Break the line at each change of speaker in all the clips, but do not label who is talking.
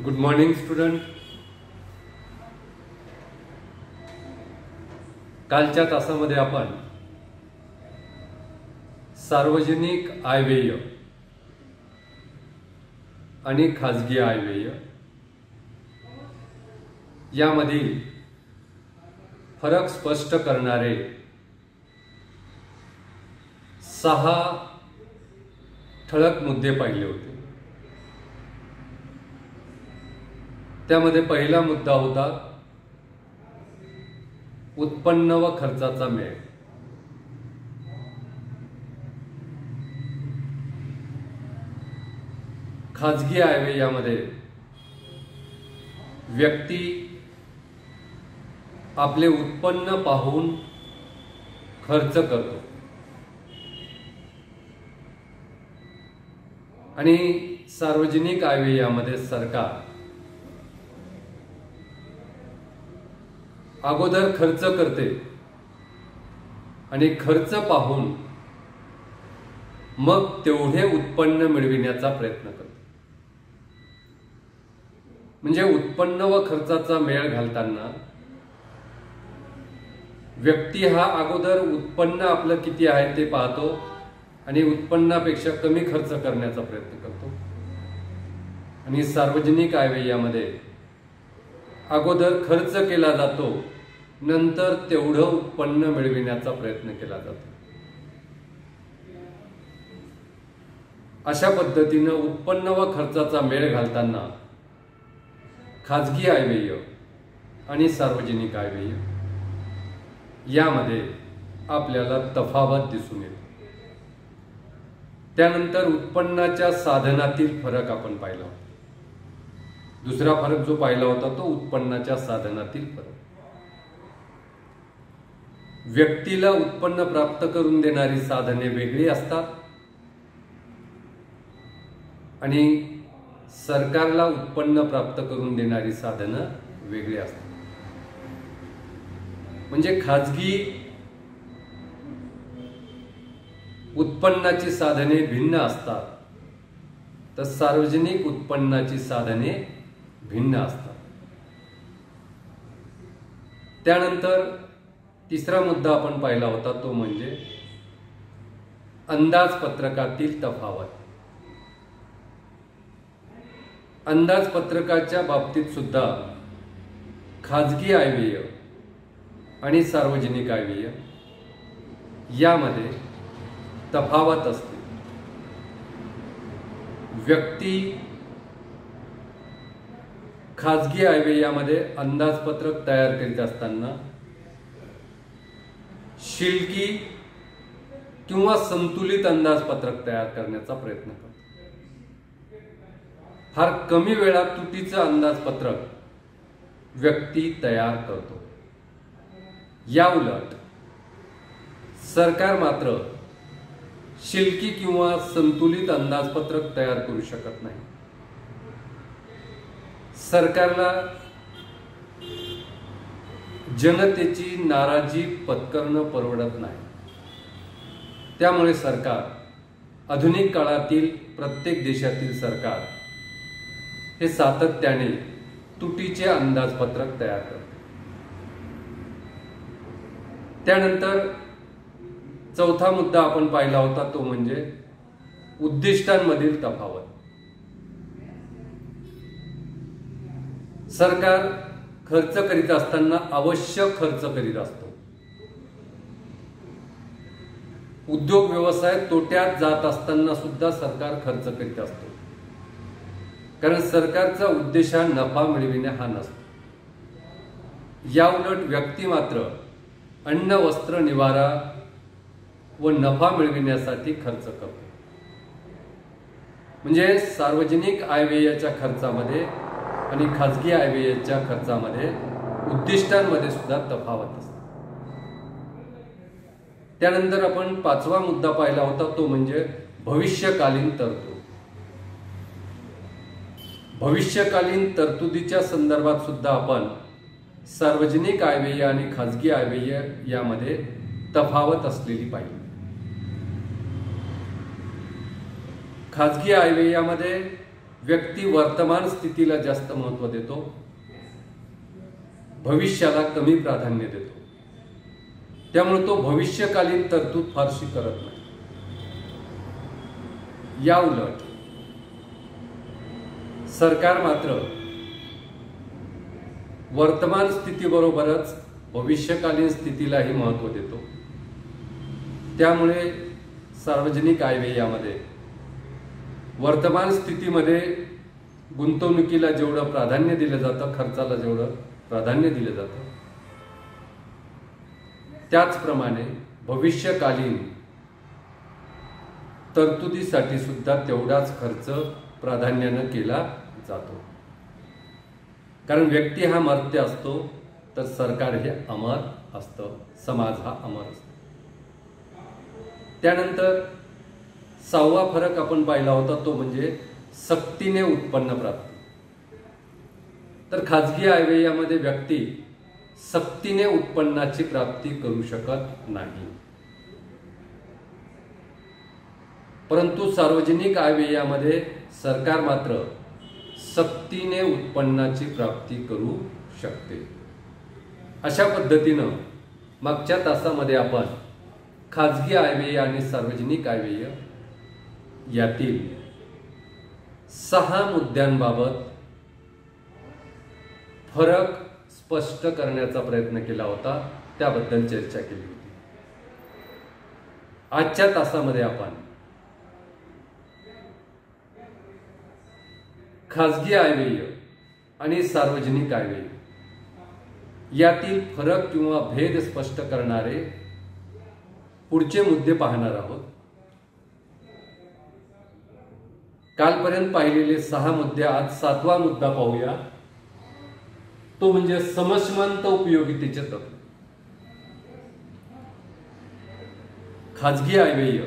Good morning student. कालच्या तासामध्ये आपण सार्वजनिक आयव्यय आणि खाजगी आयव्यय यामधील फरक स्पष्ट करणारे 6 ठळक मुद्दे पाहिले होते. त्यामध्ये पहिला मुद्दा होता उत्पन्न व खर्चाचा मेळ. खाजगी आयव्ययामध्ये व्यक्ती आपले उत्पन्न पाहून खर्च करतो आणि सार्वजनिक आयव्ययामध्ये सरकार अगोदर खर्च करते आणि खर्च पाहून मग तेवढे उत्पन्न मिळविण्याचा प्रयत्न करते. म्हणजे उत्पन्न व खर्चाचा मेळ घालताना व्यक्ती हा अगोदर उत्पन्न आपलं किती आहे ते पाहतो आणि उत्पन्नापेक्षा कमी खर्च करण्याचा प्रयत्न करतो. आणि सार्वजनिक आयव्ययामध्ये अगोदर खर्च केला जातो, नंतर तेवढं उत्पन्न मिळविण्याचा प्रयत्न केला जातो. अशा पद्धतीनं उत्पन्न व खर्चाचा मेळ घालताना खाजगी आयव्यय आणि सार्वजनिक आयव्यय यामध्ये आपल्याला तफावत दिसून येते. त्यानंतर उत्पन्नाच्या साधनातील फरक आपण पाहिला होता. दुसरा फरक जो पाहिला होता तो उत्पन्नाच्या साधनातील फरक. व्यक्तीला उत्पन्न प्राप्त करून देणारी साधने वेगळी असतात आणि सरकारला उत्पन्न प्राप्त करून देणारी साधनं वेगळी असतात. म्हणजे खाजगी उत्पन्नाची साधने भिन्न असतात, तर सार्वजनिक उत्पन्नाची साधने भिन्न असतात. त्यानंतर तिसरा मुद्दा आपण पाहिला होता तो म्हणजे अंदाजपत्रकातील तफावत. अंदाजपत्रकाच्या बाबतीत सुद्धा खाजगी आयव्यय आणि सार्वजनिक आयव्यय यामध्ये तफावत असते. व्यक्ती खाजगी आयव्ययामध्ये अंदाजपत्रक तयार करीत असताना शिल्लकी किंवा संतुलित अंदाजपत्रक तयार करण्याचा प्रयत्न करतो. फार कमी वेळात तुटीचं अंदाजपत्रक व्यक्ती तयार करतो. याउलट सरकार मात्र शिल्लकी किंवा संतुलित अंदाजपत्रक तयार करू शकत नाही. सरकारला जनतेची नाराजी पत्करणं परवडत नाही. त्यामुळे सरकार, आधुनिक काळातील प्रत्येक देशातील सरकार हे सातत्याने तुटीचे अंदाजपत्रक तयार करते. त्यानंतर चौथा मुद्दा आपण पाहिला होता तो म्हणजे उद्दिष्टांमधील तफावत. सरकार खर्च करीत असताना आवश्यक खर्च करीत असतो. उद्योग व्यवसाय तोट्यात जात असताना सुद्धा सरकार खर्च करीत असतो. कारण सरकारचा उद्देश हा नफा मिळविणे हा नसतो. याउलट व्यक्ती मात्र अन्न, वस्त्र, निवारा व नफा मिळविण्यासाठी खर्च करतो. म्हणजे सार्वजनिक आयव्ययाच्या खर्चामध्ये आणि खाजगी आयव्ययाच्या खर्चामध्ये उद्दिष्टांमध्ये सुद्धा तफावत असते. त्यानंतर आपण पाचवा मुद्दा पाहिला होता तो म्हणजे भविष्यकालीन तरतूद. भविष्यकालीन तरतुदीच्या संदर्भात सुद्धा आपण सार्वजनिक आयव्यय आणि खाजगी आयव्यय यामध्ये तफावत असलेली पाहिली. खाजगी आयव्ययामध्ये व्यक्ती वर्तमान स्थितीला जास्त महत्त्व देतो, भविष्याला कमी प्राधान्य देतो. त्यामुळे तो भविष्यकालीन तरतूद फारशी करत नाही. या उलट सरकार मात्र वर्तमान स्थितीबरोबरच भविष्यकालीन स्थितीलाही महत्त्व देतो. त्यामुळे सार्वजनिक आयव्ययामध्ये वर्तमान स्थितीमध्ये गुंतवणुकीला जेवढं प्राधान्य दिलं जातं, खर्चाला जेवढं प्राधान्य दिलं जातं, त्याचप्रमाणे भविष्यकालीन तरतुदीसाठी सुद्धा तेवढाच खर्च प्राधान्यानं केला जातो. कारण व्यक्ती हा मर्त्य असतो, तर सरकार हे अमर असतं, समाज हा अमर असतो. त्यानंतर 6वा फरक आपण पाहिला होता, तो म्हणजे सक्तीने उत्पन्न प्राप्ती. तर खाजगी आयव्ययामध्ये व्यक्ती सक्तीने उत्पन्नाची प्राप्ती करू शकत नाही, परंतु सार्वजनिक आयव्ययामध्ये सरकार मात्र सक्तीने उत्पन्नाची प्राप्ती करू शकते. अशा पद्धतीनं मागच्या तासामध्ये आपण खाजगी आयव्यय आणि सार्वजनिक आयव्यय यातील 6 मुद्द्यांबाबत फरक स्पष्ट करण्याचा प्रयत्न केला होता, त्याबद्दल चर्चा केली होती. आजच्या तासामध्ये आपण खाजगी आयव्यय आणि सार्वजनिक आयव्यय यातील फरक किंवा भेद स्पष्ट करणारे पुढचे मुद्दे पाहणार आहोत. कालपर्यंत पाहिलेले 6 मुद्दे आज 7वा मुद्दा पाहूया, तो म्हणजे समसीमांत उपयोगितेचे तत्व. खाजगी आयव्यय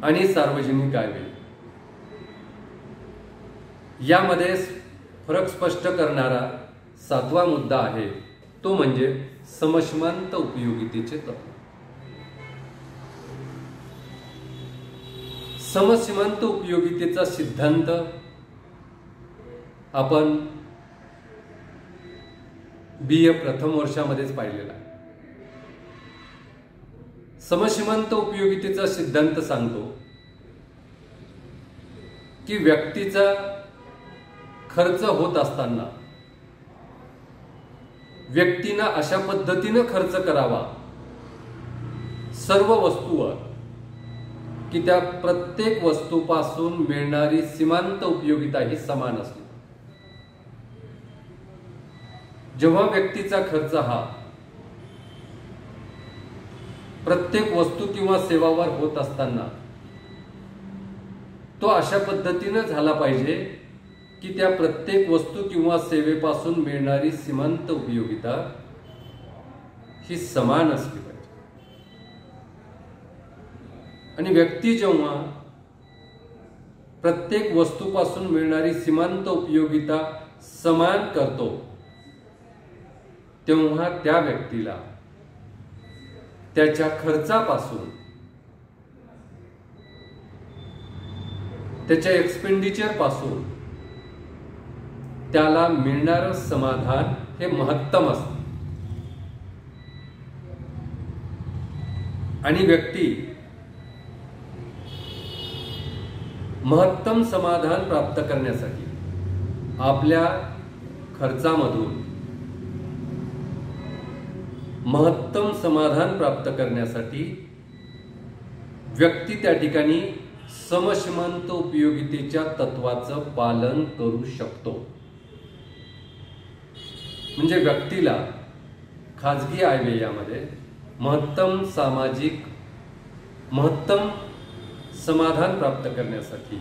आणि सार्वजनिक आयव्यय यामध्ये फरक स्पष्ट करणारा 7वा मुद्दा आहे, तो म्हणजे समसीमांत उपयोगितेचे तत्व. समसीमांत उपयोगितेचा सिद्धांत आपण BA प्रथम वर्षामध्येच पाहिलेला आहे. समसीमांत उपयोगितेचा सिद्धांत सांगतो की व्यक्तीचा खर्च होत असताना व्यक्तीनं अशा पद्धतीनं खर्च करावा सर्व वस्तूवर की त्या प्रत्येक वस्तूपासून मिळणारी सीमांत उपयोगिता ही समान असते. जेव्हा व्यक्तीचा खर्च हा प्रत्येक वस्तू किंवा सेवावर होत असताना तो अशा पद्धतीनं झाला पाहिजे की त्या प्रत्येक वस्तू किंवा सेवेपासून मिळणारी सीमांत उपयोगिता ही समान असली पाहिजे. आणि व्यक्ती जेव्हा प्रत्येक वस्तूपासून मिळणारी सीमांत उपयोगिता समान करतो, तेव्हा त्या व्यक्तीला त्याच्या खर्चापासून, त्याच्या एक्सपेंडिचर पासून त्याला मिळणारं समाधान हे महत्तम असतं. आणि व्यक्ती महत्तम समाधान प्राप्त करण्यासाठी आपल्या खर्चामधून महत्तम समाधान प्राप्त करण्यासाठी व्यक्ती त्या ठिकाणी समसीमांत उपयोगितेच्या तत्वाचं पालन करू शकतो. म्हणजे व्यक्तीला खाजगी आयव्ययामध्ये महत्तम समाधान प्राप्त करण्यासाठी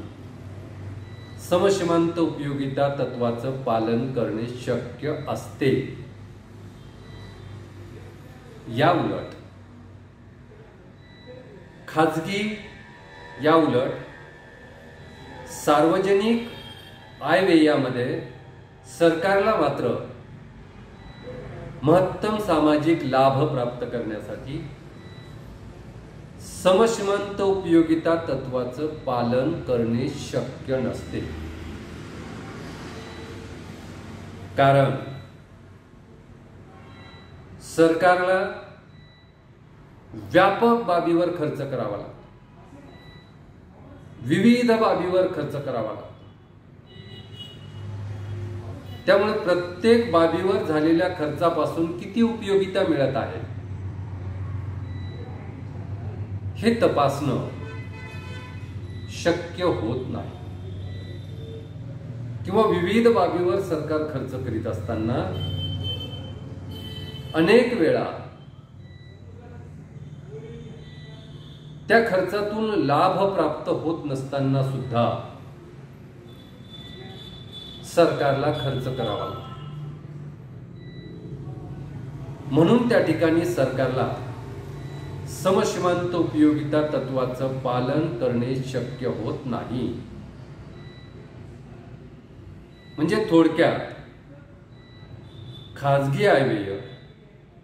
समसीमांत उपयोगिता तत्वाचं पालन करणे शक्य असते. या उलट सार्वजनिक आयव्ययामध्ये सरकारला मात्र महत्तम सामाजिक लाभ प्राप्त करण्यासाठी समश्रीमंत उपयोगिता तत्वाचं पालन करणे शक्य नसते. कारण सरकारला व्यापक बाबीवर खर्च करावा लागतो, विविध बाबीवर खर्च करावा लागतो. त्यामुळे प्रत्येक बाबीवर झालेल्या खर्चापासून किती उपयोगिता मिळत आहे हे तपासणं शक्य होत नाही. किंवा विविध बाबीवर सरकार खर्च करीत असताना अनेक वेळा त्या खर्चातून लाभ प्राप्त होत नसताना सुद्धा सरकारला खर्च करावा लागतो. म्हणून त्या ठिकाणी सरकारला समश्रीमंत उपयोगिता तत्वाचं पालन करणे शक्य होत नाही. म्हणजे थोडक्यात खाजगी आयव्यय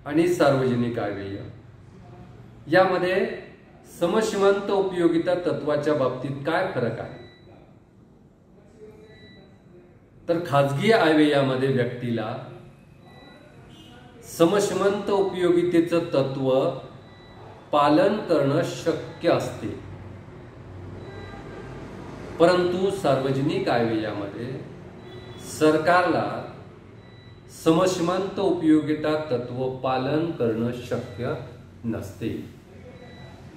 आणि सार्वजनिक आयव्यय यामध्ये समश्रीमंत उपयोगिता तत्वाच्या बाबतीत काय फरक आहे? तर खाजगी आयव्ययामध्ये व्यक्तीला समश्रीमंत उपयोगितेचं तत्व पालन करणं शक्य असते, परंतु सार्वजनिक आयव्ययामध्ये सरकारला समश्रीमंत उपयोगिता तत्व पालन करणं शक्य नसते.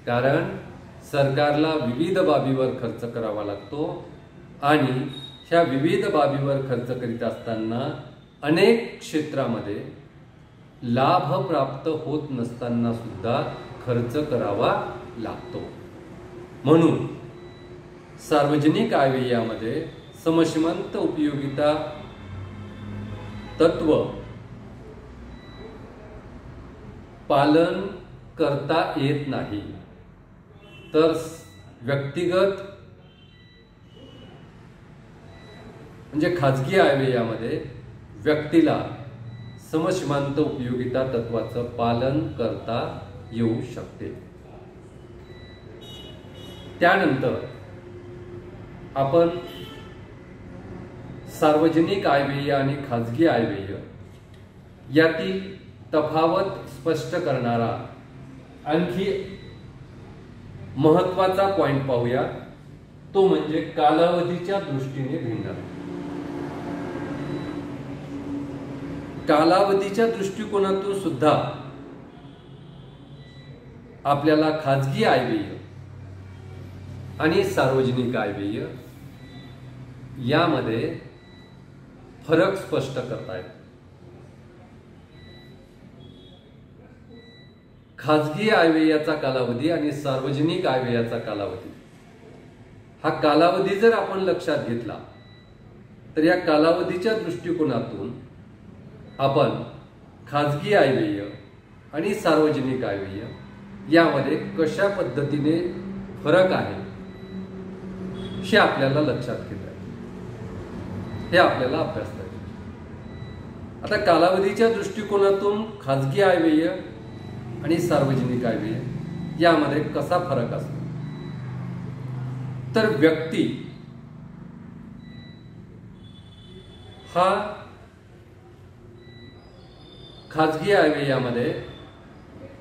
कारण सरकारला विविध बाबीवर खर्च करावा लागतो आणि ह्या विविध बाबीवर खर्च करीत असताना अनेक क्षेत्रामध्ये लाभ प्राप्त होत नसताना सुद्धा खर्च करावा लागतो. म्हणून सार्वजनिक आयव्ययामध्ये समश्रीमंत उपयोगिता तत्व पालन करता येत नाही. तर व्यक्तिगत म्हणजे खाजगी आयव्ययामध्ये व्यक्तीला समश्रीमंत उपयोगिता तत्वाचं पालन करता येऊ शकते. त्यानंतर आपण सार्वजनिक आयव्यय आणि खाजगी आयव्यय यातील तफावत स्पष्ट करणारा आणखी महत्वाचा पॉइंट पाहूया. तो म्हणजे कालावधीच्या दृष्टीने भिन्नता. कालावधीच्या दृष्टिकोनातून सुद्धा आपल्याला खाजगी आयव्यय आणि सार्वजनिक आयव्यय यामध्ये फरक स्पष्ट करता येतो. खाजगी आयव्ययाचा कालावधी आणि सार्वजनिक आयव्ययाचा कालावधी, हा कालावधी जर आपण लक्षात घेतला तर या कालावधीच्या दृष्टिकोनातून आपण खाजगी आयव्यय आणि सार्वजनिक आयव्यय यामध्ये कशा पद्धतीने फरक आहे हे आपल्याला लक्षात घेता येईल, हे आपल्याला अभ्यासता येईल. आता कालावधीच्या दृष्टिकोनातून खाजगी आयव्यय आणि सार्वजनिक आयव्यय यामध्ये कसा फरक असतो? तर व्यक्ती हा खाजगी आयव्ययामध्ये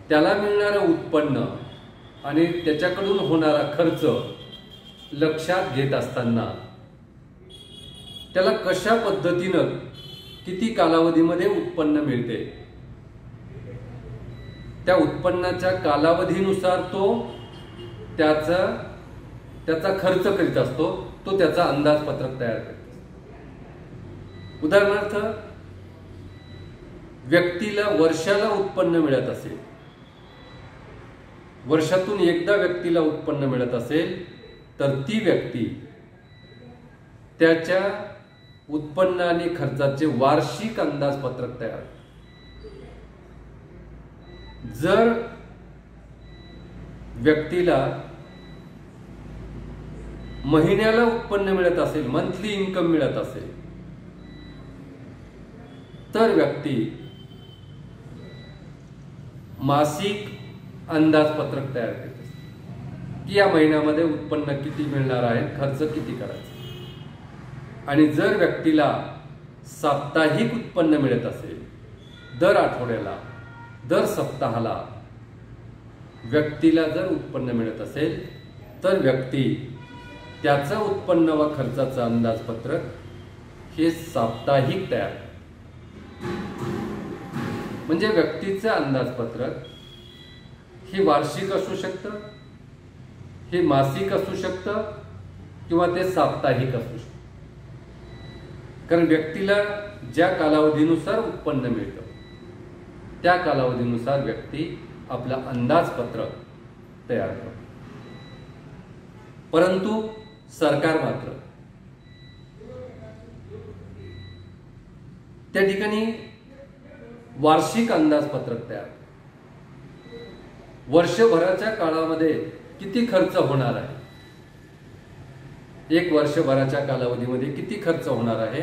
त्याला मिळणारं उत्पन्न आणि त्याच्याकडून होणारा खर्च लक्षात घेत असताना त्याला कशा पद्धतीनं किती कालावधीमध्ये उत्पन्न मिळते त्या उत्पन्नाच्या कालावधीनुसार तो त्याचा खर्च करीत असतो, तो त्याचा अंदाजपत्रक तयार करतो. उदाहरणार्थ व्यक्तीला वर्षाला उत्पन्न मिळत असेल, वर्षातून एकदा व्यक्तीला उत्पन्न मिळत असेल तर ती व्यक्ती त्याच्या उत्पन्न आणि खर्चाचे वार्षिक अंदाजपत्रक तयार करते. जर व्यक्तीला महिन्याला उत्पन्न मिळत असेल, मंथली इन्कम मिळत असेल, तर व्यक्ती मासिक अंदाजपत्रक तयार करते. की या महिन्यामध्ये उत्पन्न किती मिळणार आहे, खर्च किती करायचा। आणि जर व्यक्तीला साप्ताहिक उत्पन्न मिळत असेल, दर आठवड्याला, दर सप्ताहाला व्यक्तीला जर उत्पन्न मिळत असेल, तर व्यक्ती त्याचं उत्पन्न व खर्चाचं अंदाजपत्रक हे साप्ताहिक तयार करते। म्हणजे व्यक्तीचं अंदाजपत्रक हे वार्षिक असू शकतं, हे मासिक असू शकतं किंवा ते साप्ताहिक असू शकतं। कारण व्यक्तीला ज्या कालावधीनुसार उत्पन्न मिळतं त्या कालावधीनुसार व्यक्ती आपला अंदाजपत्रक तयार करतो। परंतु सरकार मात्र त्या ठिकाणी वार्षिक अंदाजपत्रक तयार करतो। वर्षभराच्या काळामध्ये किती खर्च होणार आहे, एक वर्षभराच्या कालावधीमध्ये किती खर्च होणार आहे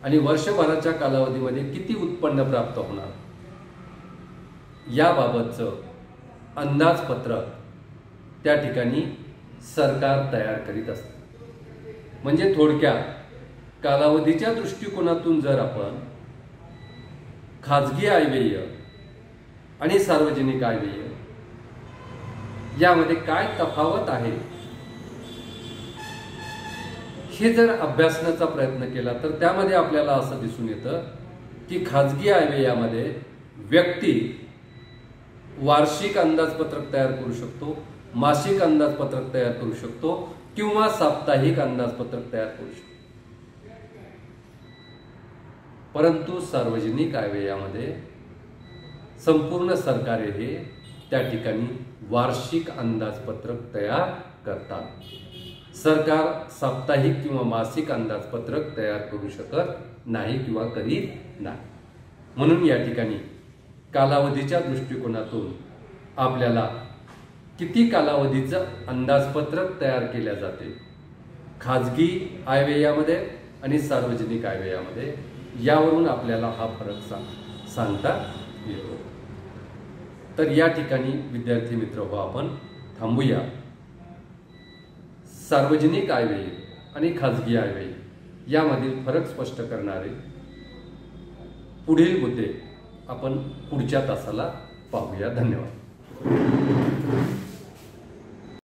आणि वर्षभराच्या कालावधीमध्ये किती उत्पन्न प्राप्त होणार, याबाबतचं अंदाजपत्रक त्या ठिकाणी सरकार तयार करीत असते। म्हणजे थोडक्यात कालावधीच्या दृष्टिकोनातून जर आपण खाजगी आयव्यय आणि सार्वजनिक आयव्यय यामध्ये काय तफावत आहे हे जर अभ्यासण्याचा प्रयत्न केला तर त्यामध्ये आपल्याला असं दिसून येतं की खाजगी आयव्ययामध्ये व्यक्ती वार्षिक अंदाजपत्रक तयार करू शकतो, मासिक अंदाजपत्रक तयार करू शकतो किंवा साप्ताहिक अंदाजपत्रक तयार करू शकतो। परंतु सार्वजनिक आयव्ययामध्ये संपूर्ण सरकारे हे त्या ठिकाणी वार्षिक अंदाजपत्रक तयार करतात। सरकार साप्ताहिक किंवा मासिक अंदाजपत्रक तयार करू शकत नाही किंवा करीत नाही। म्हणून या ठिकाणी कालावधीच्या दृष्टिकोनातून आपल्याला किती कालावधीचं अंदाजपत्रक तयार केले जाते खाजगी आयव्ययामध्ये आणि सार्वजनिक आयव्ययामध्ये, यावरून आपल्याला हा फरक सांगता येतो। तर या ठिकाणी विद्यार्थी मित्र हो, आपण थांबूया। सार्वजनिक आयव्यय आणि खाजगी आयव्यय यामधील फरक स्पष्ट करणारे पुढील मुद्दे आपण पुढच्या तासाला पाहूया। धन्यवाद।